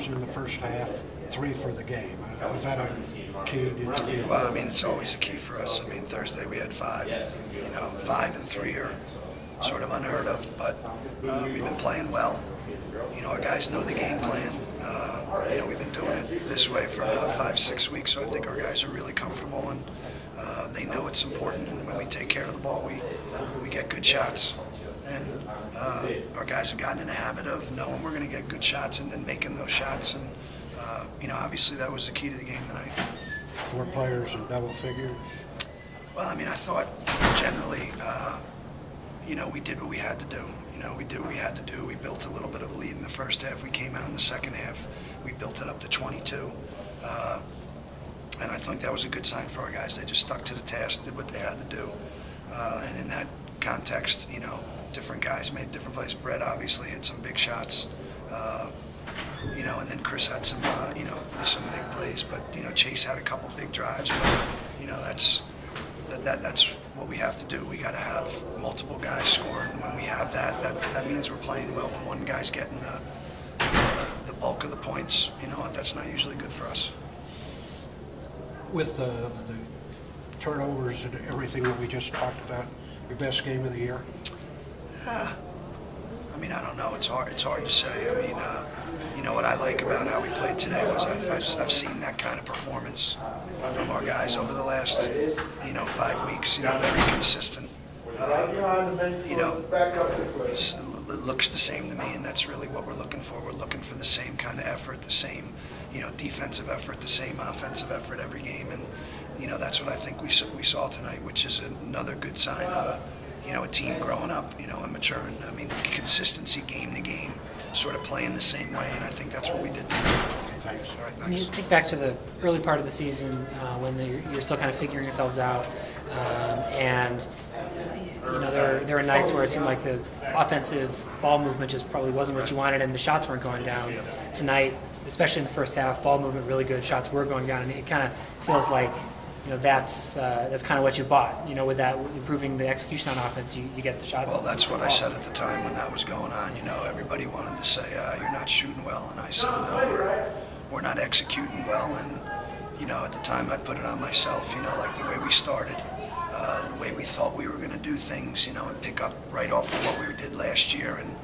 turnovers in the first half, 3 for the game. Was that a key? Did you feel? Well, I mean, it's always a key for us. I mean, Thursday we had 5. 5 and 3 are sort of unheard of, but we've been playing well. Our guys know the game plan. We've been doing it this way for about 5-6 weeks, so I think our guys are really comfortable, and they know it's important. And when we take care of the ball, we get good shots. And our guys have gotten in the habit of knowing we're going to get good shots and then making those shots. And obviously that was the key to the game tonight. 4 players in double figures. Well, I mean, I thought generally, we did what we had to do. We did what we had to do. We built a little bit of a lead in the first half. We came out in the second half. We built it up to 22. And I think that was a good sign for our guys. They just stuck to the task, did what they had to do. And in that context, different guys made different plays. Brett obviously hit some big shots. And then Chris had some big plays. But, Chase had a couple big drives. But, that's what we have to do. We got to have multiple guys scoring. When we have that means we're playing well. When one guy's getting the bulk of the points, that's not usually good for us. With the turnovers and everything that we just talked about, your best game of the year? I mean, I don't know. It's hard to say. I mean, what I like about how we played today was I've seen that kind of performance from our guys over the last 5 weeks. Very consistent. It looks the same to me, and that's really what we're looking for. We're looking for the same kind of effort, the same defensive effort, the same offensive effort every game, and that's what I think we saw tonight, which is another good sign of a team growing up, and maturing. I mean, consistency game to game, sort of playing the same way, and I think that's what we did tonight. Thanks. All right, thanks. When you think back to the early part of the season when you're still kind of figuring yourselves out, and there were nights where it seemed like the offensive ball movement just probably wasn't what you wanted, and the shots weren't going down. Tonight, especially in the first half, ball movement really good, shots were going down, and it kind of feels like that's kind of what you bought. With that improving the execution on offense, you get the shots. Well, that's what I said at the time when that was going on. Everybody wanted to say you're not shooting well, and I said no, we're not executing well. And at the time I put it on myself. Like the way we started, the way we thought we were going to do things. And pick up right off of what we did last year, and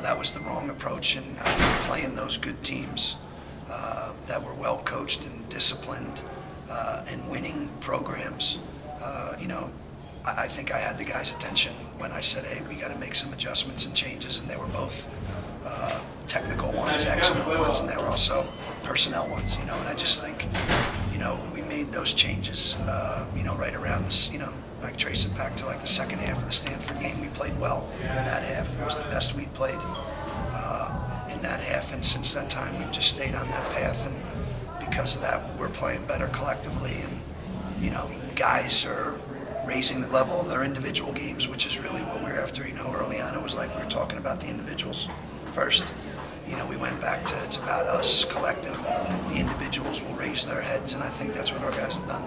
that was the wrong approach. And I think playing those good teams that were well coached and disciplined. And winning programs, I think I had the guys' attention when I said, hey, we got to make some adjustments and changes, and they were both technical ones, excellent ones, and they were also personnel ones, and I just think, we made those changes, right around this, I trace it back to like the second half of the Stanford game. We played well in that half. It was the best we'd played in that half, and since that time, we've just stayed on that path, and because of that, we're playing better collectively, and guys are raising the level of their individual games, which is really what we're after. Early on it was like we were talking about the individuals first. We went back to it's about us, collective. The individuals will raise their heads, and I think that's what our guys have done.